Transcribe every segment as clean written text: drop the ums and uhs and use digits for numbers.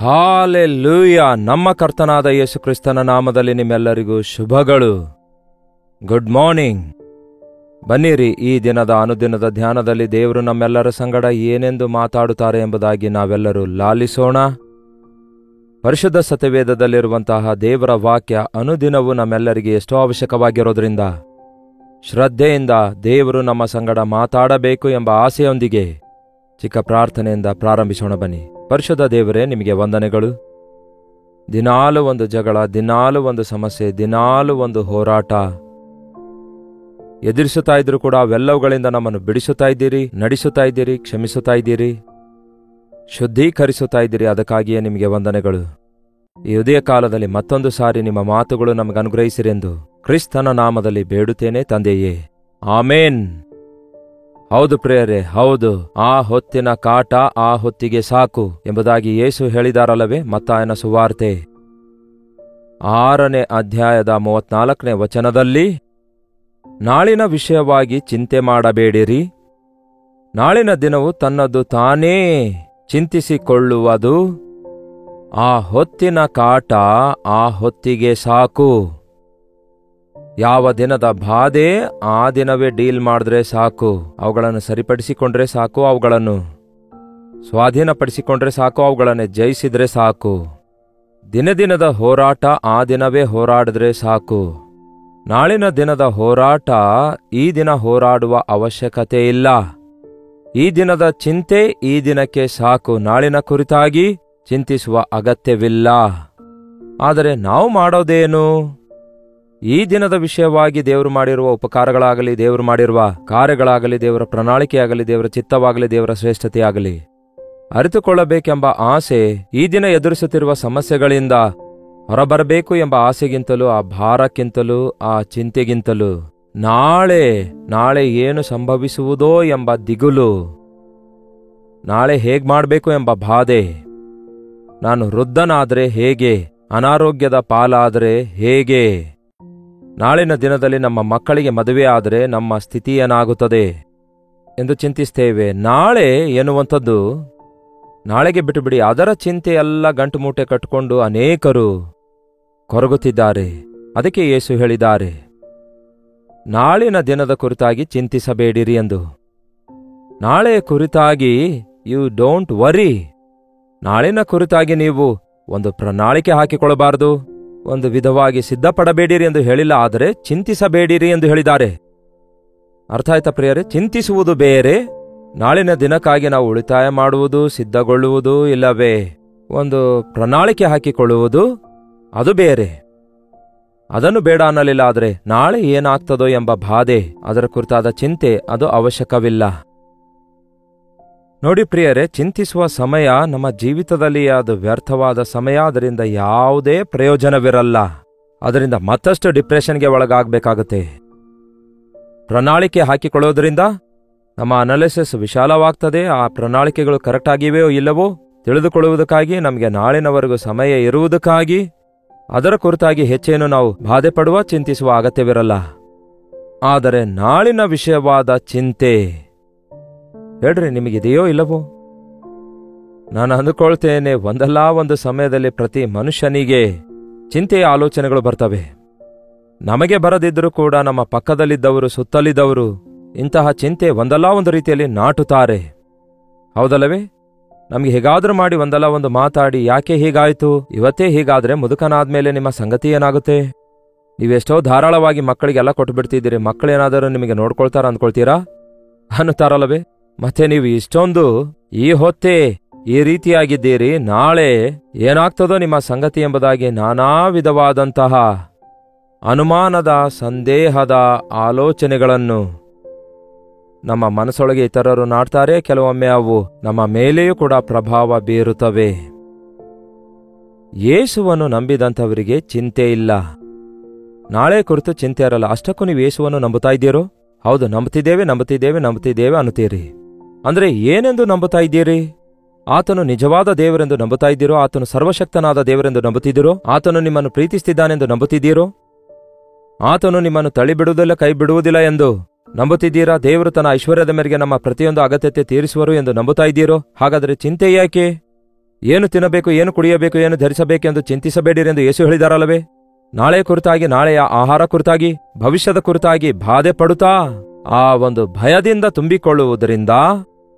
Hallelujah. ನಮ್ಮ ಕರ್ತನಾದ ಯೇಸು ಕ್ರಿಸ್ತನ ನಾಮದಲ್ಲಿ ನಿಮ್ಮೆಲ್ಲರಿಗೂ ಶುಭಗಳು. Good morning. ಬನ್ನಿರಿ, ಈ ದಿನದ ಅನುದಿನದ ಧ್ಯಾನದಲ್ಲಿ ದೇವರು ನಮ್ಮೆಲ್ಲರ ಸಂಗಡ ಏನೆಂದು ಮಾತಾಡುತ್ತಾರೆ ಎಂಬುದಾಗಿ ನಾವೆಲ್ಲರೂ ಲಾಲಿಸೋಣ. ಪರಿಶುದ್ಧ ಸತ್ಯವೇದದಲ್ಲಿರುವಂತಹ ದೇವರ ವಾಕ್ಯ ಅನುದಿನವೂ ನಮ್ಮೆಲ್ಲರಿಗೆ ಎಷ್ಟೋ ಅವಶ್ಯಕವಾಗಿರೋದ್ರಿಂದ ಶ್ರದ್ಧೆಯಿಂದ ದೇವರು ನಮ್ಮ ಸಂಗಡ ಮಾತಾಡಬೇಕು ಎಂಬ ಆಸೆಯೊಂದಿಗೆ ಚಿಕ್ಕ ಪ್ರಾರ್ಥನೆಯಿಂದ ಪ್ರಾರಂಭಿಸೋಣ. ಬನ್ನಿ. ಪರಿಶುದ್ಧ ದೇವರೇ, ನಿಮಗೆ ವಂದನೆಗಳು. ದಿನಾಲು ಒಂದು ಜಗಳ, ದಿನಾಲು ಒಂದು ಸಮಸ್ಯೆ, ದಿನಾಲು ಒಂದು ಹೋರಾಟ ಎದುರಿಸುತ್ತಾ ಇದ್ರೂ ಕೂಡ ಅವೆಲ್ಲವುಗಳಿಂದ ನಮ್ಮನ್ನು ಬಿಡಿಸುತ್ತಾ ಇದ್ದೀರಿ, ನಡೆಸುತ್ತಾ ಇದ್ದೀರಿ, ಕ್ಷಮಿಸುತ್ತಾ ಇದ್ದೀರಿ, ಶುದ್ಧೀಕರಿಸುತ್ತಾ ಇದ್ದೀರಿ. ಅದಕ್ಕಾಗಿಯೇ ನಿಮಗೆ ವಂದನೆಗಳು. ಈ ಉದಯ ಕಾಲದಲ್ಲಿ ಮತ್ತೊಂದು ಸಾರಿ ನಿಮ್ಮ ಮಾತುಗಳು ನಮಗೆ ಅನುಗ್ರಹಿಸಿರೆಂದು ಕ್ರಿಸ್ತನ ನಾಮದಲ್ಲಿ ಬೇಡುತ್ತೇನೆ ತಂದೆಯೇ, ಆಮೇನ್. ಹೌದು ಪ್ರಿಯರೇ, ಹೌದು, ಆ ಹೊತ್ತಿನ ಕಾಟ ಆ ಹೊತ್ತಿಗೆ ಸಾಕು ಎಂಬುದಾಗಿ ಯೇಸು ಹೇಳಿದಾರಲ್ಲವೇ? ಮತ್ತಾಯನ ಸುವಾರ್ತೆ 6ನೇ ಅಧ್ಯಾಯದ 34ನೇ ವಚನದಲ್ಲಿ, ನಾಳಿನ ವಿಷಯವಾಗಿ ಚಿಂತೆ ಮಾಡಬೇಡಿರಿ, ನಾಳಿನ ದಿನವು ತನ್ನದು ತಾನೇ ಚಿಂತಿಸಿಕೊಳ್ಳುವುದು, ಆ ಹೊತ್ತಿನ ಕಾಟ ಆ ಹೊತ್ತಿಗೆ ಸಾಕು. ಯಾವ ದಿನದ ಬಾಧೆ ಆ ದಿನವೇ ಡೀಲ್ ಮಾಡಿದ್ರೆ ಸಾಕು, ಅವುಗಳನ್ನು ಸರಿಪಡಿಸಿಕೊಂಡ್ರೆ ಸಾಕು, ಅವುಗಳನ್ನು ಸ್ವಾಧೀನಪಡಿಸಿಕೊಂಡ್ರೆ ಸಾಕು, ಅವುಗಳನ್ನು ಜಯಿಸಿದ್ರೆ ಸಾಕು. ದಿನದ ಹೋರಾಟ ಆ ದಿನವೇ ಹೋರಾಡಿದ್ರೆ ಸಾಕು. ನಾಳಿನ ದಿನದ ಹೋರಾಟ ಈ ದಿನ ಹೋರಾಡುವ ಅವಶ್ಯಕತೆ ಇಲ್ಲ. ಈ ದಿನದ ಚಿಂತೆ ಈ ದಿನಕ್ಕೆ ಸಾಕು, ನಾಳಿನ ಕುರಿತಾಗಿ ಚಿಂತಿಸುವ ಅಗತ್ಯವಿಲ್ಲ. ಆದರೆ ನಾವು ಮಾಡೋದೇನು? ಈ ದಿನದ ವಿಷಯವಾಗಿ ದೇವರು ಮಾಡಿರುವ ಉಪಕಾರಗಳಾಗಲಿ, ದೇವರು ಮಾಡಿರುವ ಕಾರ್ಯಗಳಾಗಲಿ, ದೇವರ ಪ್ರಣಾಳಿಕೆಯಾಗಲಿ, ದೇವರ ಚಿತ್ತವಾಗಲಿ, ದೇವರ ಶ್ರೇಷ್ಠತೆಯಾಗಲಿ ಅರಿತುಕೊಳ್ಳಬೇಕೆಂಬ ಆಸೆ, ಈ ದಿನ ಎದುರಿಸುತ್ತಿರುವ ಸಮಸ್ಯೆಗಳಿಂದ ಹೊರಬರಬೇಕು ಎಂಬ ಆಸೆಗಿಂತಲೂ, ಆ ಭಾರಕ್ಕಿಂತಲೂ, ಆ ಚಿಂತೆಗಿಂತಲೂ ನಾಳೆ ಏನು ಸಂಭವಿಸುವುದೋ ಎಂಬ ದಿಗುಲು, ನಾಳೆ ಹೇಗ್ ಮಾಡಬೇಕು ಎಂಬ ಬಾಧೆ, ನಾನು ವೃದ್ಧನಾದ್ರೆ ಹೇಗೆ, ಅನಾರೋಗ್ಯದ ಪಾಲಾದರೆ ಹೇಗೆ, ನಾಳಿನ ದಿನದಲ್ಲಿ ನಮ್ಮ ಮಕ್ಕಳಿಗೆ ಮದುವೆ ಆದರೆ ನಮ್ಮ ಸ್ಥಿತಿ ಏನಾಗುತ್ತದೆ ಎಂದು ಚಿಂತಿಸ್ತೇವೆ. ನಾಳೆ ಎನ್ನುವಂಥದ್ದು ನಾಳೆಗೆ ಬಿಟ್ಟುಬಿಡಿ, ಅದರ ಚಿಂತೆಯೆಲ್ಲ ಗಂಟು ಮೂಟೆ ಕಟ್ಟಿಕೊಂಡು ಅನೇಕರು ಕೊರಗುತ್ತಿದ್ದಾರೆ. ಅದಕ್ಕೆ ಯೇಸು ಹೇಳಿದ್ದಾರೆ, ನಾಳಿನ ದಿನದ ಕುರಿತಾಗಿ ಚಿಂತಿಸಬೇಡಿರಿ ಎಂದು. ನಾಳೆ ಕುರಿತಾಗಿ ಯು ಡೋಂಟ್ ವರಿ. ನಾಳಿನ ಕುರಿತಾಗಿ ನೀವು ಒಂದು ಪ್ರಣಾಳಿಕೆ ಹಾಕಿಕೊಳ್ಳಬಾರದು, ಒಂದು ವಿಧವಾಗಿ ಸಿದ್ಧಪಡಬೇಡಿರಿ ಎಂದು ಹೇಳಿಲ್ಲ, ಆದರೆ ಚಿಂತಿಸಬೇಡಿರಿ ಎಂದು ಹೇಳಿದ್ದಾರೆ. ಅರ್ಥ ಆಯ್ತಾ ಪ್ರಿಯರೇ? ಚಿಂತಿಸುವುದು ಬೇರೆ, ನಾಳಿನ ದಿನಕ್ಕಾಗಿ ನಾವು ಉಳಿತಾಯ ಮಾಡುವುದು, ಸಿದ್ಧಗೊಳ್ಳುವುದು, ಇಲ್ಲವೇ ಒಂದು ಪ್ರಣಾಳಿಕೆ ಹಾಕಿಕೊಳ್ಳುವುದು, ಅದು ಬೇರೆ. ಅದನ್ನು ಬೇಡ ಅನ್ನಲಿಲ್ಲ. ಆದರೆ ನಾಳೆ ಏನಾಗ್ತದೋ ಎಂಬ ಬಾಧೆ, ಅದರ ಕುರಿತಾದ ಚಿಂತೆ, ಅದು ಅವಶ್ಯಕವಿಲ್ಲ. ನೋಡಿ ಪ್ರಿಯರೇ, ಚಿಂತಿಸುವ ಸಮಯ ನಮ್ಮ ಜೀವಿತದಲ್ಲಿ ಅದು ವ್ಯರ್ಥವಾದ ಸಮಯ. ಅದರಿಂದ ಯಾವುದೇ ಪ್ರಯೋಜನವಿರಲ್ಲ. ಅದರಿಂದ ಮತ್ತಷ್ಟು ಡಿಪ್ರೆಷನ್ಗೆ ಒಳಗಾಗಬೇಕಾಗುತ್ತೆ. ಪ್ರಣಾಳಿಕೆ ಹಾಕಿಕೊಳ್ಳೋದ್ರಿಂದ ನಮ್ಮ ಅನಾಲಿಸಿಸ್ ವಿಶಾಲವಾಗ್ತದೆ. ಆ ಪ್ರಣಾಳಿಕೆಗಳು ಕರೆಕ್ಟ್ ಆಗಿವೆಯೋ ಇಲ್ಲವೋ ತಿಳಿದುಕೊಳ್ಳುವುದಕ್ಕಾಗಿ, ನಮಗೆ ನಾಳಿನವರೆಗೂ ಸಮಯ ಇರುವುದಕ್ಕಾಗಿ ಅದರ ಕುರಿತಾಗಿ ಹೆಚ್ಚೇನು ನಾವು ಬಾಧೆ ಪಡುವ, ಚಿಂತಿಸುವ ಅಗತ್ಯವಿರಲ್ಲ. ಆದರೆ ನಾಳಿನ ವಿಷಯವಾದ ಚಿಂತೆ, ಹೇಳ್ರಿ, ನಿಮಗಿದೆಯೋ ಇಲ್ಲವೋ? ನಾನು ಅಂದುಕೊಳ್ತೇನೆ, ಒಂದಲ್ಲ ಒಂದು ಸಮಯದಲ್ಲಿ ಪ್ರತಿ ಮನುಷ್ಯನಿಗೆ ಚಿಂತೆಯ ಆಲೋಚನೆಗಳು ಬರ್ತವೆ. ನಮಗೆ ಬರದಿದ್ದರೂ ಕೂಡ ನಮ್ಮ ಪಕ್ಕದಲ್ಲಿದ್ದವರು, ಸುತ್ತಲಿದ್ದವರು ಇಂತಹ ಚಿಂತೆ ಒಂದಲ್ಲ ಒಂದು ರೀತಿಯಲ್ಲಿ ನಾಟುತ್ತಾರೆ. ಹೌದಲ್ಲವೇ? ನಮಗೆ ಹೇಗಾದ್ರೂ ಮಾಡಿ ಒಂದಲ್ಲ ಒಂದು ಮಾತಾಡಿ, ಯಾಕೆ ಹೀಗಾಯ್ತು, ಇವತ್ತೇ ಹೀಗಾದ್ರೆ ಮುದುಕನಾದ್ಮೇಲೆ ನಿಮ್ಮ ಸಂಗತಿ ಏನಾಗುತ್ತೆ? ನೀವೆಷ್ಟೋ ಧಾರಾಳವಾಗಿ ಮಕ್ಕಳಿಗೆಲ್ಲ ಕೊಟ್ಟು ಬಿಡ್ತಿದ್ದೀರಿ, ಮಕ್ಕಳೇನಾದರೂ ನಿಮಗೆ ನೋಡ್ಕೊಳ್ತಾರ ಅಂದ್ಕೊಳ್ತೀರಾ ಅನ್ನುತ್ತಾರಲ್ಲವೇ? ಮತ್ತೆ ನೀವು ಇಷ್ಟೊಂದು ಈ ಹೊತ್ತೇ ಈ ರೀತಿಯಾಗಿದ್ದೀರಿ, ನಾಳೆ ಏನಾಗ್ತದೋ ನಿಮ್ಮ ಸಂಗತಿ ಎಂಬುದಾಗಿ ನಾನಾ ವಿಧವಾದಂತಹ ಅನುಮಾನದ, ಸಂದೇಹದ ಆಲೋಚನೆಗಳನ್ನು ನಮ್ಮ ಮನಸ್ಸೊಳಗೆ ಇತರರು ನಾಡ್ತಾರೆ. ಕೆಲವೊಮ್ಮೆ ಅವು ನಮ್ಮ ಮೇಲೆಯೂ ಕೂಡ ಪ್ರಭಾವ ಬೀರುತ್ತವೆ. ಯೇಸುವನ್ನು ನಂಬಿದಂಥವರಿಗೆ ಚಿಂತೆ ಇಲ್ಲ, ನಾಳೆ ಕುರಿತು ಚಿಂತೆ ಇರಲ್ಲ. ಅಷ್ಟಕ್ಕೂ ನೀವು ಯೇಸುವನ್ನು ನಂಬುತ್ತಾ ಇದ್ದೀರೋ? ಹೌದು, ನಂಬುತ್ತಿದ್ದೇವೆ ಅನ್ನುತ್ತೀರಿ. ಅಂದ್ರೆ ಏನೆಂದು ನಂಬುತ್ತಾ ಇದ್ದೀರಿ? ಆತನು ನಿಜವಾದ ದೇವರೆಂದು ನಂಬುತ್ತಾ ಇದ್ದೀರೋ? ಆತನು ಸರ್ವಶಕ್ತನಾದ ದೇವರೆಂದು ನಂಬುತ್ತಿದ್ದೀರೋ? ಆತನು ನಿಮ್ಮನ್ನು ಪ್ರೀತಿಸುತ್ತಿದ್ದಾನೆಂದು ನಂಬುತ್ತಿದ್ದೀರೋ? ಆತನು ನಿಮ್ಮನ್ನು ತಳ್ಳಿಬಿಡುವುದಿಲ್ಲ, ಕೈ ಬಿಡುವುದಿಲ್ಲ ಎಂದು ನಂಬುತ್ತಿದ್ದೀರಾ? ದೇವರು ತನ್ನ ಐಶ್ವರ್ಯದ ಮೇರೆಗೆ ನಮ್ಮ ಪ್ರತಿಯೊಂದು ಅಗತ್ಯತೆ ತೀರಿಸುವರು ಎಂದು ನಂಬುತ್ತಾ ಇದ್ದೀರೋ? ಹಾಗಾದರೆ ಚಿಂತೆ ಯಾಕೆ? ಏನು ತಿನ್ನಬೇಕು, ಏನು ಕುಡಿಯಬೇಕು, ಏನು ಧರಿಸಬೇಕೆಂದು ಚಿಂತಿಸಬೇಡಿರೆಂದು ಯೇಸು ಹೇಳಿದಾರಲ್ಲವೇ? ನಾಳೆ ಕುರಿತಾಗಿ, ನಾಳೆಯ ಆಹಾರ ಕುರಿತಾಗಿ, ಭವಿಷ್ಯದ ಕುರಿತಾಗಿ ಬಾಧೆ ಪಡುತ್ತಾ ಆ ಒಂದು ಭಯದಿಂದ ತುಂಬಿಕೊಳ್ಳುವುದರಿಂದ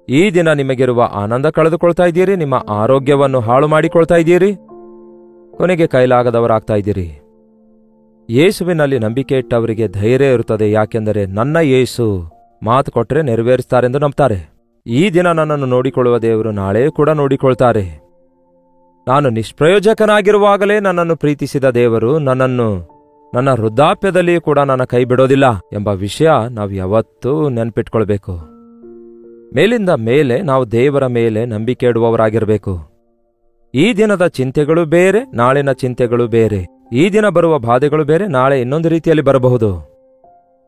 ಈ ದಿನ ನಿಮಗಿರುವ ಆನಂದ ಕಳೆದುಕೊಳ್ತಾ ಇದ್ದೀರಿ, ನಿಮ್ಮ ಆರೋಗ್ಯವನ್ನು ಹಾಳು ಮಾಡಿಕೊಳ್ತಾ ಇದ್ದೀರಿ, ಕೊನೆಗೆ ಕೈಲಾಗದವರಾಗ್ತಾ ಇದ್ದೀರಿ. ಯೇಸುವಿನಲ್ಲಿ ನಂಬಿಕೆ ಇಟ್ಟವರಿಗೆ ಧೈರ್ಯ ಇರುತ್ತದೆ. ಯಾಕೆಂದರೆ ನನ್ನ ಯೇಸು ಮಾತು ಕೊಟ್ಟರೆ ನೆರವೇರಿಸ್ತಾರೆಂದು ನಂಬ್ತಾರೆ. ಈ ದಿನ ನನ್ನನ್ನು ನೋಡಿಕೊಳ್ಳುವ ದೇವರು ನಾಳೆ ಕೂಡ ನೋಡಿಕೊಳ್ತಾರೆ. ನಾನು ನಿಷ್ಪ್ರಯೋಜಕನಾಗಿರುವಾಗಲೇ ನನ್ನನ್ನು ಪ್ರೀತಿಸಿದ ದೇವರು ನನ್ನನ್ನು ನನ್ನ ವೃದ್ಧಾಪ್ಯದಲ್ಲಿ ಕೂಡ ನನ್ನ ಕೈ ಬಿಡೋದಿಲ್ಲ ಎಂಬ ವಿಷಯ ನಾವು ಯಾವತ್ತೂ ನೆನಪಿಟ್ಕೊಳ್ಬೇಕು. ಮೇಲಿಂದ ಮೇಲೆ ನಾವು ದೇವರ ಮೇಲೆ ನಂಬಿಕೆ ಇಡುವವರಾಗಿರಬೇಕು. ಈ ದಿನದ ಚಿಂತೆಗಳು ಬೇರೆ, ನಾಳಿನ ಚಿಂತೆಗಳು ಬೇರೆ. ಈ ದಿನ ಬರುವ ಬಾಧೆಗಳು ಬೇರೆ, ನಾಳೆ ಇನ್ನೊಂದು ರೀತಿಯಲ್ಲಿ ಬರಬಹುದು,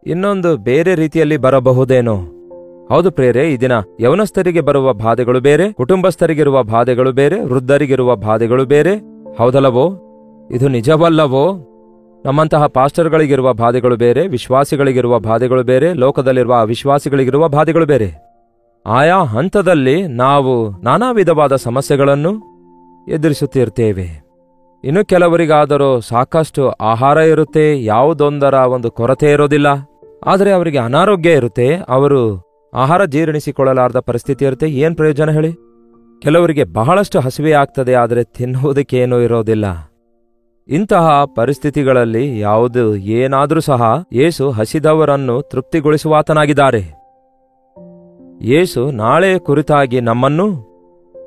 ಇನ್ನೊಂದು ಬೇರೆ ರೀತಿಯಲ್ಲಿ ಬರಬಹುದೇನೋ. ಹೌದು ಪ್ರಿಯರೇ, ಈ ದಿನ ಯೌವನಸ್ಥರಿಗೆ ಬರುವ ಬಾಧೆಗಳು ಬೇರೆ, ಕುಟುಂಬಸ್ಥರಿಗಿರುವ ಬಾಧೆಗಳು ಬೇರೆ, ವೃದ್ಧರಿಗಿರುವ ಬಾಧೆಗಳು ಬೇರೆ. ಹೌದಲ್ಲವೋ? ಇದು ನಿಜವಲ್ಲವೋ? ನಮ್ಮಂತಹ ಪಾಸ್ಟರ್ಗಳಿಗಿರುವ ಬಾಧೆಗಳು ಬೇರೆ, ವಿಶ್ವಾಸಿಗಳಿಗಿರುವ ಬಾಧೆಗಳು ಬೇರೆ, ಲೋಕದಲ್ಲಿರುವ ಅವಿಶ್ವಾಸಿಗಳಿಗಿರುವ ಬಾಧೆಗಳು ಬೇರೆ. ಆಯಾ ಹಂತದಲ್ಲಿ ನಾವು ನಾನಾ ವಿಧವಾದ ಸಮಸ್ಯೆಗಳನ್ನು ಎದುರಿಸುತ್ತಿರ್ತೇವೆ. ಇನ್ನು ಕೆಲವರಿಗಾದರೂ ಸಾಕಷ್ಟು ಆಹಾರ ಇರುತ್ತೆ, ಯಾವುದೊಂದರ ಒಂದು ಕೊರತೆ ಇರೋದಿಲ್ಲ. ಆದರೆ ಅವರಿಗೆ ಅನಾರೋಗ್ಯ ಇರುತ್ತೆ, ಅವರು ಆಹಾರ ಜೀರ್ಣಿಸಿಕೊಳ್ಳಲಾರದ ಪರಿಸ್ಥಿತಿ ಇರುತ್ತೆ. ಏನ್ ಪ್ರಯೋಜನ ಹೇಳಿ? ಕೆಲವರಿಗೆ ಬಹಳಷ್ಟು ಹಸಿವೆ ಆಗ್ತದೆ, ಆದರೆ ತಿನ್ನುವುದಕ್ಕೇನೂ ಇರೋದಿಲ್ಲ. ಇಂತಹ ಪರಿಸ್ಥಿತಿಗಳಲ್ಲಿ ಯಾವುದು ಏನಾದರೂ ಸಹ ಯೇಸು ಹಸಿದವರನ್ನು ತೃಪ್ತಿಗೊಳಿಸುವಾತನಾಗಿದ್ದಾರೆ. ಯೇಸು ನಾಳೆ ಕುರಿತಾಗಿ ನಮ್ಮನ್ನು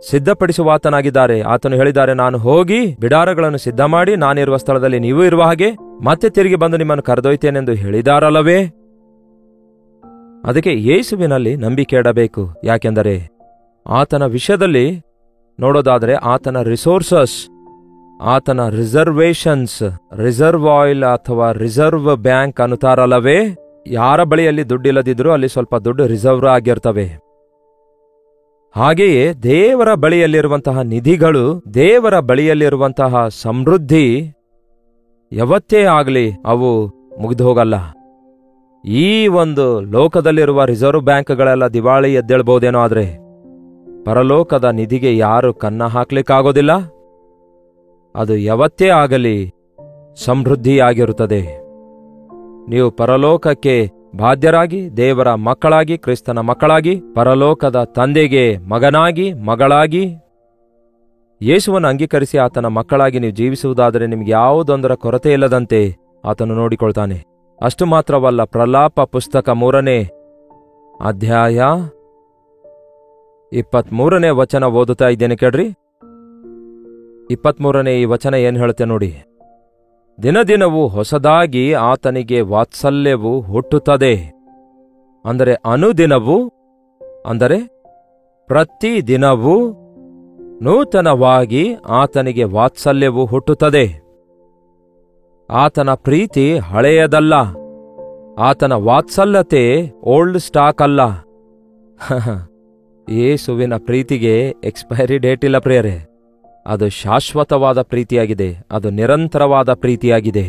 ಸಿದ್ಧಪಡಿಸುವಾತನಾಗಿದ್ದಾರೆ. ಆತನು ಹೇಳಿದ್ದಾರೆ, ನಾನು ಹೋಗಿ ಬಿಡಾರಗಳನ್ನು ಸಿದ್ಧ ಮಾಡಿ ನಾನಿರುವ ಸ್ಥಳದಲ್ಲಿ ನೀವು ಇರುವ ಹಾಗೆ ಮತ್ತೆ ತಿರುಗಿ ಬಂದು ನಿಮ್ಮನ್ನು ಕರೆದೊಯ್ತೇನೆಂದು ಹೇಳಿದಾರಲ್ಲವೇ? ಅದಕ್ಕೆ ಯೇಸುವಿನಲ್ಲಿ ನಂಬಿಕೆ ಇಡಬೇಕು. ಯಾಕೆಂದರೆ ಆತನ ವಿಷಯದಲ್ಲಿ ನೋಡೋದಾದರೆ ಆತನ ರಿಸೋರ್ಸಸ್, ಆತನ ರಿಸರ್ವೇಷನ್ಸ್, ರಿಸರ್ವ್ ಆಯಿಲ್ ಅಥವಾ ರಿಸರ್ವ್ ಬ್ಯಾಂಕ್ ಅನ್ನುತ್ತಾರಲ್ಲವೇ? ಯಾರ ಬಳಿಯಲ್ಲಿ ದುಡ್ಡಿಲ್ಲದಿದ್ರೂ ಅಲ್ಲಿ ಸ್ವಲ್ಪ ದುಡ್ಡು ರಿಸರ್ವ್ ಆಗಿರ್ತವೆ. ಹಾಗೆಯೇ ದೇವರ ಬಳಿಯಲ್ಲಿರುವಂತಹ ನಿಧಿಗಳು, ದೇವರ ಬಳಿಯಲ್ಲಿರುವಂತಹ ಸಮೃದ್ಧಿ ಯಾವತ್ತೇ ಆಗಲಿ ಅವು ಮುಗಿದು ಹೋಗಲ್ಲ. ಈ ಒಂದು ಲೋಕದಲ್ಲಿರುವ ರಿಸರ್ವ್ ಬ್ಯಾಂಕ್ಗಳೆಲ್ಲ ದಿವಾಳಿ ಎದ್ದೇಳ್ಬೋದೇನೋ, ಆದರೆ ಪರಲೋಕದ ನಿಧಿಗೆ ಯಾರು ಕನ್ನ ಹಾಕ್ಲಿಕ್ಕಾಗೋದಿಲ್ಲ. ಅದು ಯಾವತ್ತೇ ಆಗಲಿ ಸಮೃದ್ಧಿಯಾಗಿರುತ್ತದೆ. ನೀವು ಪರಲೋಕಕ್ಕೆ ಬಾಧ್ಯರಾಗಿ, ದೇವರ ಮಕ್ಕಳಾಗಿ, ಕ್ರಿಸ್ತನ ಮಕ್ಕಳಾಗಿ, ಪರಲೋಕದ ತಂದೆಗೆ ಮಗನಾಗಿ, ಮಗಳಾಗಿ ಯೇಸುವನ್ನು ಅಂಗೀಕರಿಸಿ ಆತನ ಮಕ್ಕಳಾಗಿ ನೀವು ಜೀವಿಸುವುದಾದರೆ ನಿಮ್ಗೆ ಯಾವುದೊಂದರ ಕೊರತೆ ಇಲ್ಲದಂತೆ ಆತನು ನೋಡಿಕೊಳ್ತಾನೆ. ಅಷ್ಟು ಮಾತ್ರವಲ್ಲ, ಪ್ರಲಾಪ ಪುಸ್ತಕ 3ನೇ ಅಧ್ಯಾಯ 23ನೇ ವಚನ ಓದುತ್ತಾ ಇದ್ದೇನೆ ಕೇಳ್ರಿ. 23ನೇ ಈ ವಚನ ಏನ್ ಹೇಳುತ್ತೆ ನೋಡಿ. ದಿನದಿನವೂ ಹೊಸದಾಗಿ ಆತನಿಗೆ ವಾತ್ಸಲ್ಯವು ಹುಟ್ಟುತ್ತದೆ. ಅಂದರೆ ಅನುದಿನವೂ, ಅಂದರೆ ಪ್ರತಿ ದಿನವೂ ನೂತನವಾಗಿ ಆತನಿಗೆ ವಾತ್ಸಲ್ಯವು ಹುಟ್ಟುತ್ತದೆ. ಆತನ ಪ್ರೀತಿ ಹಳೆಯದಲ್ಲ, ಆತನ ವಾತ್ಸಲ್ಯತೆ ಓಲ್ಡ್ ಸ್ಟಾಕ್ ಅಲ್ಲ. ಯೇಸುವಿನ ಪ್ರೀತಿಗೆ ಎಕ್ಸ್ಪೈರಿ ಡೇಟ್ ಇಲ್ಲ ಪ್ರಿಯರೇ. ಅದು ಶಾಶ್ವತವಾದ ಪ್ರೀತಿಯಾಗಿದೆ, ಅದು ನಿರಂತರವಾದ ಪ್ರೀತಿಯಾಗಿದೆ.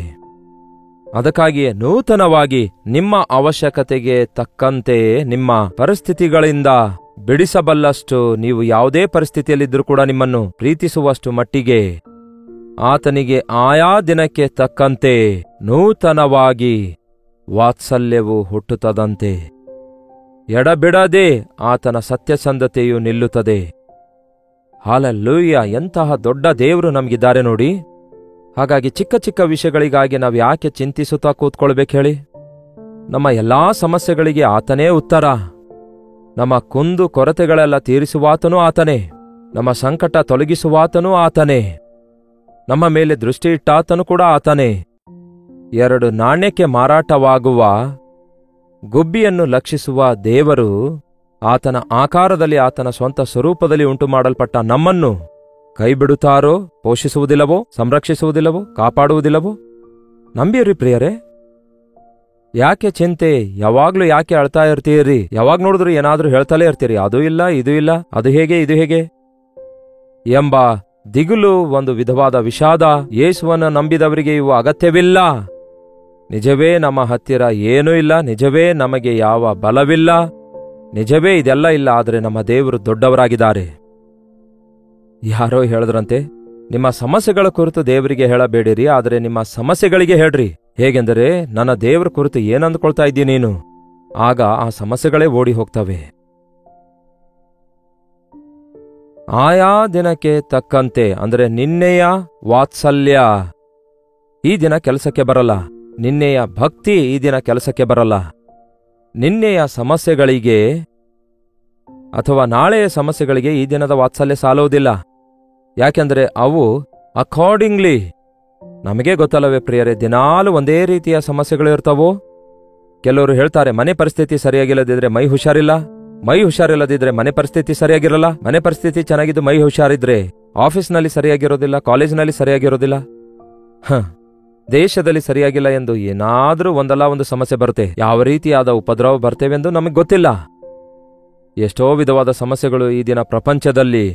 ಅದಕ್ಕಾಗಿಯೇ ನೂತನವಾಗಿ ನಿಮ್ಮ ಅವಶ್ಯಕತೆಗೆ ತಕ್ಕಂತೆ ನಿಮ್ಮ ಪರಿಸ್ಥಿತಿಗಳಿಂದ ಬಿಡಿಸಬಲ್ಲಷ್ಟು, ನೀವು ಯಾವುದೇ ಪರಿಸ್ಥಿತಿಯಲ್ಲಿದ್ದರೂ ಕೂಡ ನಿಮ್ಮನ್ನು ಪ್ರೀತಿಸುವಷ್ಟು ಮಟ್ಟಿಗೆ ಆತನಿಗೆ ಆಯಾ ದಿನಕ್ಕೆ ತಕ್ಕಂತೆ ನೂತನವಾಗಿ ವಾತ್ಸಲ್ಯವು ಹುಟ್ಟುತ್ತದಂತೆ ಎಡಬಿಡದೆ ಆತನ ಸತ್ಯಸಂಧತೆಯು ನಿಲ್ಲುತ್ತದೆ. ಹಾಲೆಲೂಯ! ಎಂತಹ ದೊಡ್ಡ ದೇವರು ನಮಗಿದ್ದಾರೆ ನೋಡಿ. ಹಾಗಾಗಿ ಚಿಕ್ಕ ಚಿಕ್ಕ ವಿಷಯಗಳಿಗಾಗಿ ನಾವು ಯಾಕೆ ಚಿಂತಿಸುತ್ತಾ ಕೂತ್ಕೊಳ್ಬೇಕು ಹೇಳಿ? ನಮ್ಮ ಎಲ್ಲಾ ಸಮಸ್ಯೆಗಳಿಗೆ ಆತನೇ ಉತ್ತರ. ನಮ್ಮ ಕುಂದು ಕೊರತೆಗಳೆಲ್ಲ ತೀರಿಸುವಾತನೂ ಆತನೇ, ನಮ್ಮ ಸಂಕಟ ತೊಲಗಿಸುವಾತನೂ ಆತನೇ, ನಮ್ಮ ಮೇಲೆ ದೃಷ್ಟಿ ಇಟ್ಟಾತನು ಕೂಡ ಆತನೇ. 2 ನಾಣ್ಯಕ್ಕೆ ಮಾರಾಟವಾಗುವ ಗುಬ್ಬಿಯನ್ನು ಲಕ್ಷಿಸುವ ದೇವರು ಆತನ ಆಕಾರದಲ್ಲಿ, ಆತನ ಸ್ವಂತ ಸ್ವರೂಪದಲ್ಲಿ ಉಂಟು ಮಾಡಲ್ಪಟ್ಟ ನಮ್ಮನ್ನು ಕೈಬಿಡುತ್ತಾರೋ, ಪೋಷಿಸುವುದಿಲ್ಲವೋ, ಸಂರಕ್ಷಿಸುವುದಿಲ್ಲವೋ, ಕಾಪಾಡುವುದಿಲ್ಲವೋ? ನಂಬಿರಿ ಪ್ರಿಯರೇ. ಯಾಕೆ ಚಿಂತೆ? ಯಾವಾಗ್ಲೂ ಯಾಕೆ ಅಳ್ತಾ ಇರ್ತೀರಿ? ಯಾವಾಗ ನೋಡಿದ್ರು ಏನಾದ್ರೂ ಹೇಳ್ತಲೇ ಇರ್ತೀರಿ, ಅದು ಇಲ್ಲ, ಇದು ಇಲ್ಲ, ಅದು ಹೇಗೆ, ಇದು ಹೇಗೆ ಎಂಬ ದಿಗುಲು, ಒಂದು ವಿಧವಾದ ವಿಷಾದ. ಯೇಸುವನ್ನು ನಂಬಿದವರಿಗೆ ಇವು ಅಗತ್ಯವಿಲ್ಲ. ನಿಜವೇ ನಮ್ಮ ಹತ್ತಿರ ಏನೂ ಇಲ್ಲ, ನಿಜವೇ ನಮಗೆ ಯಾವ ಬಲವಿಲ್ಲ, ನಿಜವೇ ಇದೆಲ್ಲ ಇಲ್ಲ. ಆದರೆ ನಮ್ಮ ದೇವರು ದೊಡ್ಡವರಾಗಿದ್ದಾರೆ. ಯಾರೋ ಹೇಳಿದ್ರಂತೆ, ನಿಮ್ಮ ಸಮಸ್ಯೆಗಳ ಕುರಿತು ದೇವರಿಗೆ ಹೇಳಬೇಡಿರಿ, ಆದರೆ ನಿಮ್ಮ ಸಮಸ್ಯೆಗಳಿಗೆ ಹೇಳ್ರಿ. ಹೇಗೆಂದರೆ, ನನ್ನ ದೇವರ ಕುರಿತು ಏನಂದ್ಕೊಳ್ತಾ ಇದ್ದೀನಿ ನೀನು, ಆಗ ಆ ಸಮಸ್ಯೆಗಳೇ ಓಡಿ ಹೋಗ್ತವೆ. ಆಯಾ ದಿನಕ್ಕೆ ತಕ್ಕಂತೆ ಅಂದರೆ ನಿನ್ನೆಯ ವಾತ್ಸಲ್ಯ ಈ ದಿನ ಕೆಲಸಕ್ಕೆ ಬರಲ್ಲ, ನಿನ್ನೆಯ ಭಕ್ತಿ ಈ ದಿನ ಕೆಲಸಕ್ಕೆ ಬರಲ್ಲ. ನಿನ್ನೆಯ ಸಮಸ್ಯೆಗಳಿಗೆ ಅಥವಾ ನಾಳೆಯ ಸಮಸ್ಯೆಗಳಿಗೆ ಈ ದಿನದ ವಾತ್ಸಲ್ಯ ಸಾಲುವುದಿಲ್ಲ. ಯಾಕೆಂದರೆ ಅವು ಅಕಾರ್ಡಿಂಗ್ಲಿ, ನಮಗೆ ಗೊತ್ತಲ್ಲವೇ ಪ್ರಿಯರೇ, ದಿನಾಲು ಒಂದೇ ರೀತಿಯ ಸಮಸ್ಯೆಗಳು ಇರ್ತವೋ. ಕೆಲವರು ಹೇಳ್ತಾರೆ, ಮನೆ ಪರಿಸ್ಥಿತಿ ಸರಿಯಾಗಿಲ್ಲದಿದ್ರೆ ಮೈ ಹುಷಾರಿಲ್ಲ, ಮೈ ಹುಷಾರಿಲ್ಲದಿದ್ರೆ ಮನೆ ಪರಿಸ್ಥಿತಿ ಸರಿಯಾಗಿರಲ್ಲ, ಮನೆ ಪರಿಸ್ಥಿತಿ ಚೆನ್ನಾಗಿದ್ದು ಮೈ ಹುಷಾರಿದ್ರೆ ಆಫೀಸ್ನಲ್ಲಿ ಸರಿಯಾಗಿರೋದಿಲ್ಲ, ಕಾಲೇಜಿನಲ್ಲಿ ಸರಿಯಾಗಿರೋದಿಲ್ಲ, ದೇಶದಲ್ಲಿ ಸರಿಯಾಗಿಲ್ಲ ಎಂದು ಏನಾದರೂ ಒಂದಲ್ಲ ಒಂದು ಸಮಸ್ಯೆ ಬರುತ್ತೆ. ಯಾವ ರೀತಿಯಾದ ಉಪದ್ರವ ಬರ್ತೇವೆಂದು ನಮಗೆ ಗೊತ್ತಿಲ್ಲ. ಎಷ್ಟೋ ವಿಧವಾದ ಸಮಸ್ಯೆಗಳು ಈ ದಿನ ಪ್ರಪಂಚದಲ್ಲಿ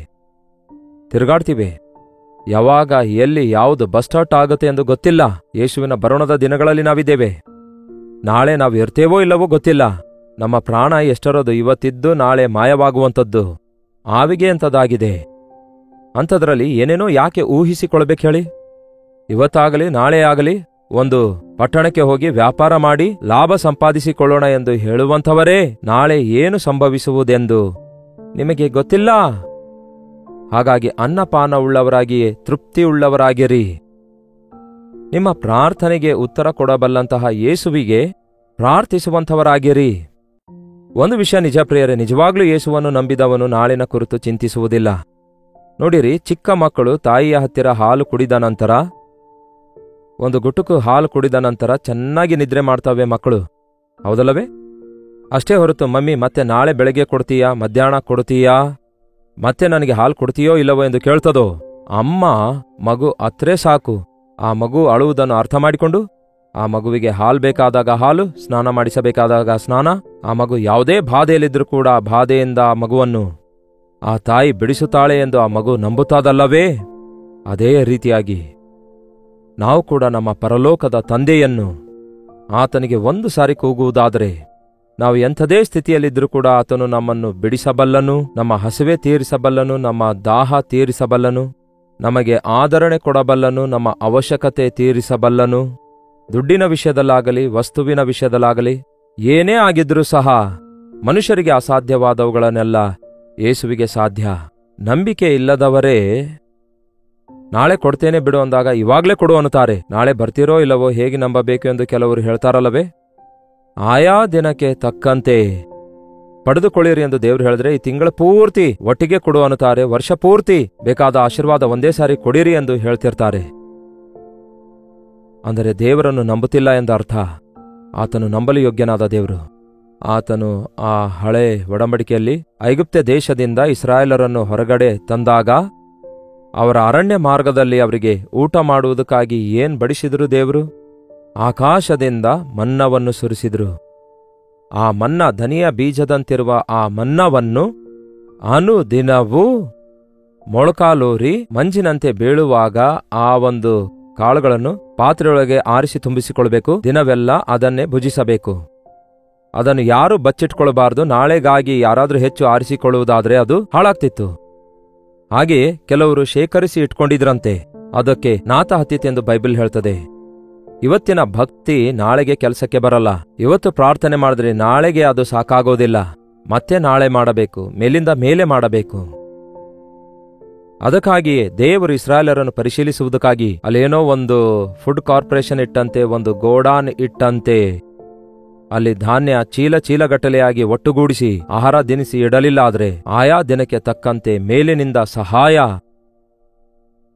ತಿರುಗಾಡ್ತಿವೆ. ಯಾವಾಗ ಎಲ್ಲಿ ಯಾವುದು ಬಸ್ಟಾರ್ಟ್ ಆಗುತ್ತೆ ಎಂದು ಗೊತ್ತಿಲ್ಲ. ಯೇಸುವಿನ ಬರೋಣದ ದಿನಗಳಲ್ಲಿ ನಾವಿದ್ದೇವೆ. ನಾಳೆ ನಾವು ಇರ್ತೇವೋ ಇಲ್ಲವೋ ಗೊತ್ತಿಲ್ಲ. ನಮ್ಮ ಪ್ರಾಣ ಎಷ್ಟರದು ಇವತ್ತಿದ್ದು ನಾಳೆ ಮಾಯವಾಗುವಂಥದ್ದು, ಆವಿಗೆ ಅಂಥದ್ದಾಗಿದೆ. ಅಂಥದ್ರಲ್ಲಿ ಏನೇನೋ ಯಾಕೆ ಊಹಿಸಿಕೊಳ್ಬೇಕು ಹೇಳಿ? ಇವತ್ತಾಗಲಿ ನಾಳೆ ಆಗಲಿ ಒಂದು ಪಟ್ಟಣಕ್ಕೆ ಹೋಗಿ ವ್ಯಾಪಾರ ಮಾಡಿ ಲಾಭ ಸಂಪಾದಿಸಿಕೊಳ್ಳೋಣ ಎಂದು ಹೇಳುವಂಥವರೇ ನಾಳೆ ಏನು ಸಂಭವಿಸುವುದೆಂದು ನಿಮಗೆ ಗೊತ್ತಿಲ್ಲ. ಹಾಗಾಗಿ ಅನ್ನಪಾನವುಳ್ಳವರಾಗಿಯೇ ತೃಪ್ತಿಯುಳ್ಳವರಾಗಿರಿ. ನಿಮ್ಮ ಪ್ರಾರ್ಥನೆಗೆ ಉತ್ತರ ಕೊಡಬಲ್ಲಂತಹ ಯೇಸುವಿಗೆ ಪ್ರಾರ್ಥಿಸುವಂಥವರಾಗಿರಿ. ಒಂದು ವಿಷಯ ನಿಜ ಪ್ರಿಯರೇ, ನಿಜವಾಗ್ಲೂ ಯೇಸುವನ್ನು ನಂಬಿದವನು ನಾಳಿನ ಕುರಿತು ಚಿಂತಿಸುವುದಿಲ್ಲ. ನೋಡಿರಿ, ಚಿಕ್ಕ ಮಕ್ಕಳು ತಾಯಿಯ ಹತ್ತಿರ ಹಾಲು ಕುಡಿದ ನಂತರ, ಒಂದು ಗುಟುಕು ಹಾಲು ಕುಡಿದ ನಂತರ ಚೆನ್ನಾಗಿ ನಿದ್ರೆ ಮಾಡ್ತವೆ ಮಕ್ಕಳು, ಹೌದಲ್ಲವೇ? ಅಷ್ಟೇ ಹೊರತು ಮಮ್ಮಿ ಮತ್ತೆ ನಾಳೆ ಬೆಳಗ್ಗೆ ಕೊಡ್ತೀಯಾ, ಮಧ್ಯಾಹ್ನ ಕೊಡ್ತೀಯಾ, ಮತ್ತೆ ನನಗೆ ಹಾಲು ಕೊಡ್ತೀಯೋ ಇಲ್ಲವೋ ಎಂದು ಕೇಳ್ತದೋ? ಅಮ್ಮ ಮಗು ಅತ್ರೇ ಸಾಕು. ಆ ಮಗು ಅಳುವುದನ್ನು ಅರ್ಥ ಮಾಡಿಕೊಂಡು ಆ ಮಗುವಿಗೆ ಹಾಲು ಬೇಕಾದಾಗ ಹಾಲು, ಸ್ನಾನ ಮಾಡಿಸಬೇಕಾದಾಗ ಸ್ನಾನ, ಆ ಮಗು ಯಾವುದೇ ಬಾಧೆಯಲ್ಲಿದ್ರೂ ಕೂಡ ಆ ಬಾಧೆಯಿಂದ ಆ ಮಗುವನ್ನು ಆ ತಾಯಿ ಬಿಡಿಸುತ್ತಾಳೆ ಎಂದು ಆ ಮಗು ನಂಬುತ್ತಾದಲ್ಲವೇ? ಅದೇ ರೀತಿಯಾಗಿ ನಾವು ಕೂಡ ನಮ್ಮ ಪರಲೋಕದ ತಂದೆಯನ್ನು ಆತನಿಗೆ ಒಂದು ಸಾರಿ ಕೂಗುವುದಾದರೆ, ನಾವು ಎಂಥದೇ ಸ್ಥಿತಿಯಲ್ಲಿದ್ದರೂ ಕೂಡ ಆತನು ನಮ್ಮನ್ನು ಬಿಡಿಸಬಲ್ಲನು, ನಮ್ಮ ಹಸಿವೆ ತೀರಿಸಬಲ್ಲನು, ನಮ್ಮ ದಾಹ ತೀರಿಸಬಲ್ಲನು, ನಮಗೆ ಆದರಣೆ ಕೊಡಬಲ್ಲನು, ನಮ್ಮ ಅವಶ್ಯಕತೆ ತೀರಿಸಬಲ್ಲನು. ದುಡ್ಡಿನ ವಿಷಯದಲ್ಲಾಗಲಿ ವಸ್ತುವಿನ ವಿಷಯದಲ್ಲಾಗಲಿ ಏನೇ ಆಗಿದ್ರೂ ಸಹ ಮನುಷ್ಯರಿಗೆ ಅಸಾಧ್ಯವಾದವುಗಳನ್ನೆಲ್ಲ ಯೇಸುವಿಗೆ ಸಾಧ್ಯ. ನಂಬಿಕೆ ಇಲ್ಲದವರೇ ನಾಳೆ ಕೊಡ್ತೇನೆ ಬಿಡು ಅಂದಾಗ ಇವಾಗ್ಲೇ ಕೊಡು ಅನ್ನುತ್ತಾರೆ. ನಾಳೆ ಬರ್ತಿರೋ ಇಲ್ಲವೋ ಹೇಗೆ ನಂಬಬೇಕು ಎಂದು ಕೆಲವರು ಹೇಳ್ತಾರಲ್ಲವೇ? ಆಯಾ ದಿನಕ್ಕೆ ತಕ್ಕಂತೆ ಪಡೆದುಕೊಳ್ಳಿರಿ ಎಂದು ದೇವರು ಹೇಳಿದ್ರೆ ಈ ತಿಂಗಳ ಪೂರ್ತಿ ಒಟ್ಟಿಗೆ ಕೊಡು ಅನ್ನುತ್ತಾರೆ. ವರ್ಷ ಪೂರ್ತಿ ಬೇಕಾದ ಆಶೀರ್ವಾದ ಒಂದೇ ಸಾರಿ ಕೊಡಿರಿ ಎಂದು ಹೇಳ್ತಿರ್ತಾರೆ. ಅಂದರೆ ದೇವರನ್ನು ನಂಬುತ್ತಿಲ್ಲ ಎಂದರ್ಥ. ಆತನು ನಂಬಲು ಯೋಗ್ಯನಾದ ದೇವರು. ಆತನು ಆ ಹಳೆ ಒಡಂಬಡಿಕೆಯಲ್ಲಿ ಐಗುಪ್ತ ದೇಶದಿಂದ ಇಸ್ರಾಯೇಲರನ್ನು ಹೊರಗಡೆ ತಂದಾಗ ಅವರ ಅರಣ್ಯ ಮಾರ್ಗದಲ್ಲಿ ಅವರಿಗೆ ಊಟ ಮಾಡುವುದಕ್ಕಾಗಿ ಏನ್ ಬಡಿಸಿದ್ರು ದೇವರು? ಆಕಾಶದಿಂದ ಮನ್ನವನ್ನು ಸುರಿಸಿದ್ರು. ಆ ಮನ್ನ ಧನಿಯ ಬೀಜದಂತಿರುವ ಆ ಮನ್ನವನ್ನು ಅನುದಿನವೂ ಮೊಳಕಾಲೂರಿ ಮಂಜಿನಂತೆ ಬೀಳುವಾಗ ಆ ಒಂದು ಕಾಳುಗಳನ್ನು ಪಾತ್ರೆಯೊಳಗೆ ಆರಿಸಿ ತುಂಬಿಸಿಕೊಳ್ಬೇಕು. ದಿನವೆಲ್ಲ ಅದನ್ನೇ ಭುಜಿಸಬೇಕು. ಅದನ್ನು ಯಾರೂ ಬಚ್ಚಿಟ್ಕೊಳ್ಬಾರ್ದು. ನಾಳೆಗಾಗಿ ಯಾರಾದರೂ ಹೆಚ್ಚು ಆರಿಸಿಕೊಳ್ಳುವುದಾದರೆ ಅದು ಹಾಳಾಗ್ತಿತ್ತು. ಹಾಗೆಯೇ ಕೆಲವರು ಶೇಖರಿಸಿ ಇಟ್ಕೊಂಡಿದ್ರಂತೆ. ಅದಕ್ಕೆ ನಾತ ಹತ್ತಿತೆಂದು ಬೈಬಲ್ ಹೇಳ್ತದೆ. ಇವತ್ತಿನ ಭಕ್ತಿ ನಾಳೆಗೆ ಕೆಲಸಕ್ಕೆ ಬರಲ್ಲ. ಇವತ್ತು ಪ್ರಾರ್ಥನೆ ಮಾಡಿದ್ರೆ ನಾಳೆಗೆ ಅದು ಸಾಕಾಗೋದಿಲ್ಲ. ಮತ್ತೆ ನಾಳೆ ಮಾಡಬೇಕು, ಮೇಲಿಂದ ಮೇಲೆ ಮಾಡಬೇಕು. ಅದಕ್ಕಾಗಿಯೇ ದೇವರು ಇಸ್ರಾಯೇಲರನ್ನು ಪರಿಶೀಲಿಸುವುದಕ್ಕಾಗಿ ಅಲ್ಲೇನೋ ಒಂದು ಫುಡ್ ಕಾರ್ಪೊರೇಷನ್ ಇಟ್ಟಂತೆ, ಒಂದು ಗೋಡಾನ್ ಇಟ್ಟಂತೆ ಅಲ್ಲಿ ಧಾನ್ಯ ಚೀಲ ಚೀಲಗಟ್ಟಲೆಯಾಗಿ ಒಟ್ಟುಗೂಡಿಸಿ ಆಹಾರ ದಿನಿಸಿ ಇಡಲಿಲ್ಲ. ಆದರೆ ಆಯಾ ದಿನಕ್ಕೆ ತಕ್ಕಂತೆ ಮೇಲಿನಿಂದ ಸಹಾಯ,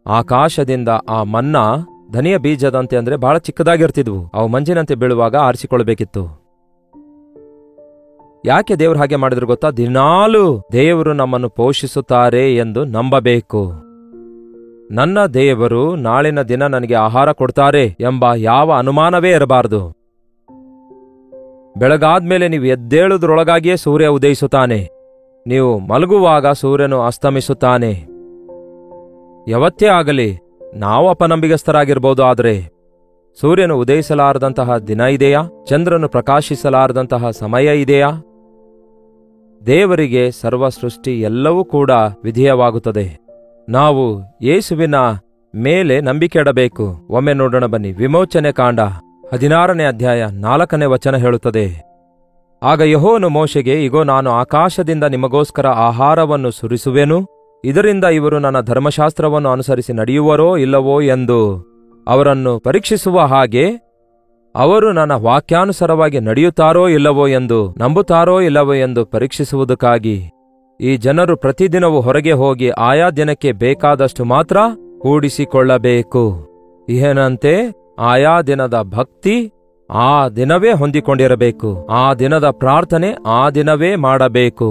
ಆಕಾಶದಿಂದ ಆ ಮನ್ನಾ ಧನಿಯ ಬೀಜದಂತೆ ಅಂದ್ರೆ ಬಹಳ ಚಿಕ್ಕದಾಗಿರ್ತಿದ್ವು. ಅವು ಮಂಜಿನಂತೆ ಬೀಳುವಾಗ ಆರಿಸಿಕೊಳ್ಬೇಕಿತ್ತು. ಯಾಕೆ ದೇವರು ಹಾಗೆ ಮಾಡಿದ್ರು ಗೊತ್ತಾ? ದಿನಾಲೂ ದೇವರು ನಮ್ಮನ್ನು ಪೋಷಿಸುತ್ತಾರೆ ಎಂದು ನಂಬಬೇಕು. ನನ್ನ ದೇವರು ನಾಳಿನ ದಿನ ನನಗೆ ಆಹಾರ ಕೊಡ್ತಾರೆ ಎಂಬ ಯಾವ ಅನುಮಾನವೇ ಇರಬಾರದು. ಬೆಳಗಾದ್ಮೇಲೆ ನೀವು ಎದ್ದೇಳುವುದರೊಳಗಾಗಿಯೇ ಸೂರ್ಯ ಉದಯಿಸುತ್ತಾನೆ. ನೀವು ಮಲಗುವಾಗ ಸೂರ್ಯನು ಅಸ್ತಮಿಸುತ್ತಾನೆ. ಯಾವತ್ತೇ ಆಗಲಿ ನಾವು ಅಪನಂಬಿಗಸ್ಥರಾಗಿರ್ಬೋದು, ಆದರೆ ಸೂರ್ಯನು ಉದಯಿಸಲಾರದಂತಹ ದಿನ ಇದೆಯಾ? ಚಂದ್ರನು ಪ್ರಕಾಶಿಸಲಾರದಂತಹ ಸಮಯ ಇದೆಯಾ? ದೇವರಿಗೆ ಸರ್ವ ಸೃಷ್ಟಿ ಎಲ್ಲವೂ ಕೂಡ ವಿಧೇಯವಾಗುತ್ತದೆ. ನಾವು ಯೇಸುವಿನ ಮೇಲೆ ನಂಬಿಕೆ ಇಡಬೇಕು. ಒಮ್ಮೆ ನೋಡೋಣ ಬನ್ನಿ. ವಿಮೋಚನೆ ಕಾಂಡ 16ನೇ ಅಧ್ಯಾಯ 4ನೇ ವಚನ ಹೇಳುತ್ತದೆ, ಆಗ ಯೆಹೋವನು ಮೋಶೆಗೆ, ಇಗೋ, ನಾನು ಆಕಾಶದಿಂದ ನಿಮಗೋಸ್ಕರ ಆಹಾರವನ್ನು ಸುರಿಸುವೆನು, ಇದರಿಂದ ಇವರು ನನ್ನ ಧರ್ಮಶಾಸ್ತ್ರವನ್ನು ಅನುಸರಿಸಿ ನಡೆಯುವರೋ ಇಲ್ಲವೋ ಎಂದು ಅವರನ್ನು ಪರೀಕ್ಷಿಸುವ ಹಾಗೆ ಅವರು ನನ್ನ ವಾಕ್ಯಾನುಸಾರವಾಗಿ ನಡೆಯುತ್ತಾರೋ ಇಲ್ಲವೋ ಎಂದು, ನಂಬುತ್ತಾರೋ ಇಲ್ಲವೋ ಎಂದು ಪರೀಕ್ಷಿಸುವುದಕ್ಕಾಗಿ ಈ ಜನರು ಪ್ರತಿದಿನವೂ ಹೊರಗೆ ಹೋಗಿ ಆಯಾ ದಿನಕ್ಕೆ ಬೇಕಾದಷ್ಟು ಮಾತ್ರ ಕೂಡಿಸಿಕೊಳ್ಳಬೇಕು. ಏನಂತೆ? ಆಯಾ ದಿನದ ಭಕ್ತಿ ಆ ದಿನವೇ ಹೊಂದಿಕೊಂಡಿರಬೇಕು. ಆ ದಿನದ ಪ್ರಾರ್ಥನೆ ಆ ದಿನವೇ ಮಾಡಬೇಕು.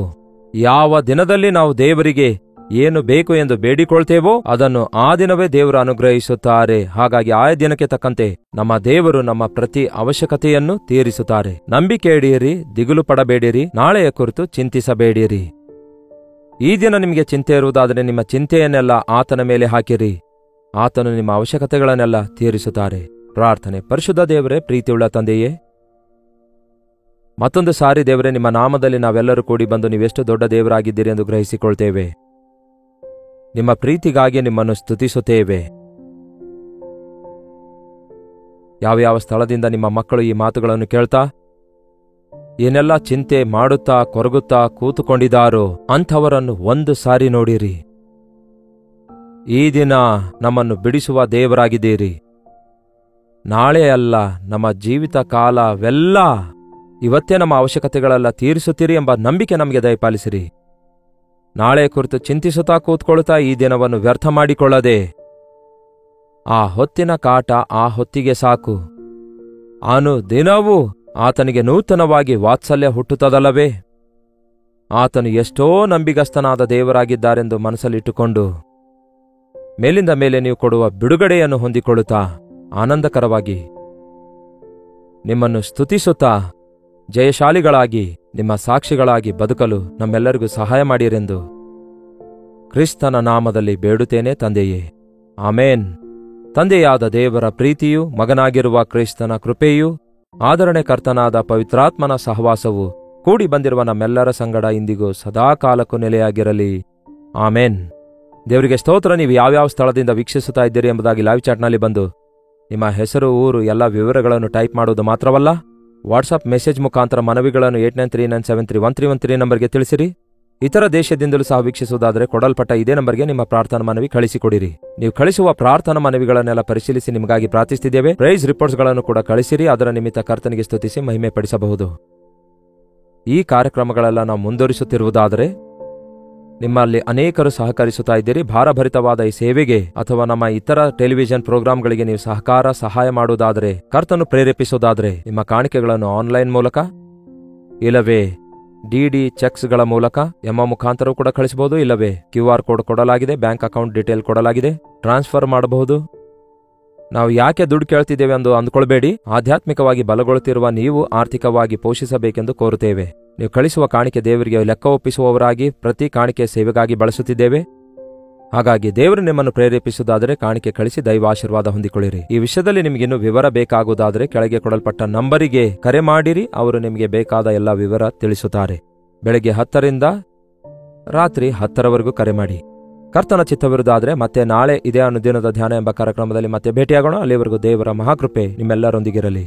ಯಾವ ದಿನದಲ್ಲಿ ನಾವು ದೇವರಿಗೆ ಏನು ಬೇಕು ಎಂದು ಬೇಡಿಕೊಳ್ತೇವೋ ಅದನ್ನು ಆ ದಿನವೇ ದೇವರು ಅನುಗ್ರಹಿಸುತ್ತಾರೆ. ಹಾಗಾಗಿ ಆಯಾ ದಿನಕ್ಕೆ ತಕ್ಕಂತೆ ನಮ್ಮ ದೇವರು ನಮ್ಮ ಪ್ರತಿ ಅವಶ್ಯಕತೆಯನ್ನು ತೀರಿಸುತ್ತಾರೆ. ನಂಬಿಕೆ ಇಡಿಯಿರಿ, ದಿಗುಲು ಪಡಬೇಡಿರಿ, ನಾಳೆಯ ಕುರಿತು ಚಿಂತಿಸಬೇಡಿರಿ. ಈ ದಿನ ನಿಮಗೆ ಚಿಂತೆ ಇರುವುದಾದರೆ ನಿಮ್ಮ ಚಿಂತೆಯನ್ನೆಲ್ಲ ಆತನ ಮೇಲೆ ಹಾಕಿರಿ, ಆತನು ನಿಮ್ಮ ಅವಶ್ಯಕತೆಗಳನ್ನೆಲ್ಲ ತೀರಿಸುತ್ತಾರೆ. ಪ್ರಾರ್ಥನೆ. ಪರಿಶುದ್ಧ ದೇವರೇ, ಪ್ರೀತಿಯುಳ್ಳ ತಂದೆಯೇ, ಮತ್ತೊಂದು ಸಾರಿ ದೇವರೇ, ನಿಮ್ಮ ನಾಮದಲ್ಲಿ ನಾವೆಲ್ಲರೂ ಕೂಡಿ ಬಂದು ನೀವೆಷ್ಟು ದೊಡ್ಡ ದೇವರಾಗಿದ್ದೀರಿ ಎಂದು ಗ್ರಹಿಸಿಕೊಳ್ತೇವೆ. ನಿಮ್ಮ ಪ್ರೀತಿಗಾಗಿ ನಿಮ್ಮನ್ನು ಸ್ತುತಿಸುತ್ತೇವೆ. ಯಾವ ಸ್ಥಳದಿಂದ ನಿಮ್ಮ ಮಕ್ಕಳು ಈ ಮಾತುಗಳನ್ನು ಕೇಳ್ತಾ ಏನೆಲ್ಲ ಚಿಂತೆ ಮಾಡುತ್ತಾ ಕೊರಗುತ್ತಾ ಕೂತುಕೊಂಡಿದ್ದಾರೋ ಅಂಥವರನ್ನು ಒಂದು ಸಾರಿ ನೋಡಿರಿ. ಈ ದಿನ ನಮ್ಮನ್ನು ಬಿಡಿಸುವ ದೇವರಾಗಿದ್ದೀರಿ. ನಾಳೆ ಅಲ್ಲ, ನಮ್ಮ ಜೀವಿತ ಕಾಲವೆಲ್ಲ ಇವತ್ತೇ ನಮ್ಮ ಅವಶ್ಯಕತೆಗಳೆಲ್ಲ ತೀರಿಸುತ್ತೀರಿ ಎಂಬ ನಂಬಿಕೆ ನಮಗೆ ದಯಪಾಲಿಸಿರಿ. ನಾಳೆ ಕುರಿತು ಚಿಂತಿಸುತ್ತಾ ಕೂತ್ಕೊಳ್ತಾ ಈ ದಿನವನ್ನು ವ್ಯರ್ಥ ಮಾಡಿಕೊಳ್ಳದೆ ಆ ಹೊತ್ತಿನ ಕಾಟ ಆ ಹೊತ್ತಿಗೆ ಸಾಕು. ದಿನವೂ ಆತನಿಗೆ ನೂತನವಾಗಿ ವಾತ್ಸಲ್ಯ ಹುಟ್ಟುತ್ತದಲ್ಲವೇ? ಆತನು ಎಷ್ಟೋ ನಂಬಿಗಸ್ತನಾದ ದೇವರಾಗಿದ್ದಾರೆಂದು ಮನಸ್ಸಲ್ಲಿಟ್ಟುಕೊಂಡು ಮೇಲಿಂದ ಮೇಲೆ ನೀವು ಕೊಡುವ ಬಿಡುಗಡೆಯನ್ನು ಹೊಂದಿಕೊಳ್ಳುತ್ತಾ ಆನಂದಕರವಾಗಿ ನಿಮ್ಮನ್ನು ಸ್ತುತಿಸುತ್ತಾ ಜಯಶಾಲಿಗಳಾಗಿ ನಿಮ್ಮ ಸಾಕ್ಷಿಗಳಾಗಿ ಬದುಕಲು ನಮ್ಮೆಲ್ಲರಿಗೂ ಸಹಾಯ ಮಾಡಿರೆಂದು ಕ್ರಿಸ್ತನ ನಾಮದಲ್ಲಿ ಬೇಡುತ್ತೇನೆ ತಂದೆಯೇ, ಆಮೇನ್. ತಂದೆಯಾದ ದೇವರ ಪ್ರೀತಿಯೂ ಮಗನಾಗಿರುವ ಕ್ರಿಸ್ತನ ಕೃಪೆಯೂ ಆದರಣೆಕರ್ತನಾದ ಪವಿತ್ರಾತ್ಮನ ಸಹವಾಸವು ಕೂಡಿ ಬಂದಿರುವ ನಮ್ಮೆಲ್ಲರ ಸಂಗಡ ಇಂದಿಗೂ ಸದಾಕಾಲಕ್ಕೂ ನೆಲೆಯಾಗಿರಲಿ. ಆಮೇನ್. ದೇವರಿಗೆ ಸ್ತೋತ್ರ. ನೀವು ಯಾವ್ಯಾವ ಸ್ಥಳದಿಂದ ವೀಕ್ಷಿಸುತ್ತಾ ಇದ್ದೀರಿ ಎಂಬುದಾಗಿ ಲೈವ್ ಚಾಟ್ನಲ್ಲಿ ಬಂದು ನಿಮ್ಮ ಹೆಸರು, ಊರು, ಎಲ್ಲ ವಿವರಗಳನ್ನು ಟೈಪ್ ಮಾಡುವುದು ಮಾತ್ರವಲ್ಲ, ವಾಟ್ಸಪ್ ಮೆಸೇಜ್ ಮುಖಾಂತರ ಮನವಿಗಳನ್ನು 8939731313 ನಂಬರ್ಗೆ ತಿಳಿಸಿರಿ. ಇತರ ದೇಶದಿಂದಲೂ ಸಹ ವೀಕ್ಷಿಸುವುದಾದರೆ ಕೊಡಲ್ಪಟ್ಟ ಇದೇ ನಂಬರ್ಗೆ ನಿಮ್ಮ ಪ್ರಾರ್ಥನಾ ಮನವಿ ಕಳಿಸಿಕೊಡಿರಿ. ನೀವು ಕಳಿಸುವ ಪ್ರಾರ್ಥನಾ ಮನವಿಗಳನ್ನೆಲ್ಲ ಪರಿಶೀಲಿಸಿ ನಿಮಗಾಗಿ ಪ್ರಾರ್ಥಿಸುತ್ತಿದ್ದೇವೆ. ಪ್ರೈಸ್ ರಿಪೋರ್ಟ್ಸ್ಗಳನ್ನು ಕೂಡ ಕಳಿಸಿರಿ. ಅದರ ನಿಮಿತ್ತ ಕರ್ತನಿಗೆ ಸ್ತುತಿಸಿ ಮಹಿಮೆ ಪಡಿಸಬಹುದು. ಈ ಕಾರ್ಯಕ್ರಮಗಳೆಲ್ಲ ನಾವು ಮುಂದುವರಿಸುತ್ತಿರುವುದಾದರೆ ನಿಮ್ಮಲ್ಲಿ ಅನೇಕರು ಸಹಕರಿಸುತ್ತಾ ಇದ್ದೀರಿ. ಭಾರಭರಿತವಾದ ಈ ಸೇವೆಗೆ ಅಥವಾ ನಮ್ಮ ಇತರ ಟೆಲಿವಿಷನ್ ಪ್ರೋಗ್ರಾಂಗಳಿಗೆ ನೀವು ಸಹಾಯ ಮಾಡುವುದಾದರೆ, ಕರ್ತನು ಪ್ರೇರೇಪಿಸುವುದಾದರೆ ನಿಮ್ಮ ಕಾಣಿಕೆಗಳನ್ನು ಆನ್ಲೈನ್ ಮೂಲಕ ಇಲ್ಲವೇ ಡಿಡಿ ಚೆಕ್ಸ್ಗಳ ಮೂಲಕ ಮುಖಾಂತರವೂ ಕೂಡ ಕಳಿಸಬಹುದು. ಇಲ್ಲವೇ QR ಕೋಡ್ ಕೊಡಲಾಗಿದೆ, ಬ್ಯಾಂಕ್ ಅಕೌಂಟ್ ಡೀಟೇಲ್ ಕೊಡಲಾಗಿದೆ, ಟ್ರಾನ್ಸ್ಫರ್ ಮಾಡಬಹುದು. ನಾವು ಯಾಕೆ ದುಡ್ಡು ಕೇಳ್ತಿದ್ದೇವೆ ಎಂದು ಅಂದ್ಕೊಳ್ಬೇಡಿ. ಆಧ್ಯಾತ್ಮಿಕವಾಗಿ ಬಲಗೊಳ್ಳುತ್ತಿರುವ ನೀವು ಆರ್ಥಿಕವಾಗಿ ಪೋಷಿಸಬೇಕೆಂದು ಕೋರುತ್ತೇವೆ. ನೀವು ಕಳಿಸುವ ಕಾಣಿಕೆ ದೇವರಿಗೆ ಲೆಕ್ಕ ಒಪ್ಪಿಸುವವರಾಗಿ ಪ್ರತಿ ಕಾಣಿಕೆ ಸೇವೆಗಾಗಿ ಬಳಸುತ್ತಿದ್ದೇವೆ. ಹಾಗಾಗಿ ದೇವರು ನಿಮ್ಮನ್ನು ಪ್ರೇರೇಪಿಸುವುದಾದರೆ ಕಾಣಿಕೆ ಕಳಿಸಿ ದೈವ ಆಶೀರ್ವಾದ ಹೊಂದಿಕೊಳ್ಳಿರಿ. ಈ ವಿಷಯದಲ್ಲಿ ನಿಮಗಿನ್ನೂ ವಿವರ ಬೇಕಾಗುವುದಾದರೆ ಕೆಳಗೆ ಕೊಡಲ್ಪಟ್ಟ ನಂಬರಿಗೆ ಕರೆ ಮಾಡಿರಿ. ಅವರು ನಿಮಗೆ ಬೇಕಾದ ಎಲ್ಲ ವಿವರ ತಿಳಿಸುತ್ತಾರೆ. ಬೆಳಗ್ಗೆ 10ರಿಂದ ರಾತ್ರಿ 10ರವರೆಗೂ ಕರೆ ಮಾಡಿ. ಕರ್ತನ ಚಿತ್ತವಿರುವುದಾದರೆ ಮತ್ತೆ ನಾಳೆ ಇದೇ ಅನುದಿನದ ಧ್ಯಾನ ಎಂಬ ಕಾರ್ಯಕ್ರಮದಲ್ಲಿ ಮತ್ತೆ ಭೇಟಿಯಾಗೋಣ. ಅಲ್ಲಿವರೆಗೂ ದೇವರ ಮಹಾಕೃಪೆ ನಿಮ್ಮೆಲ್ಲರೊಂದಿಗಿರಲಿ.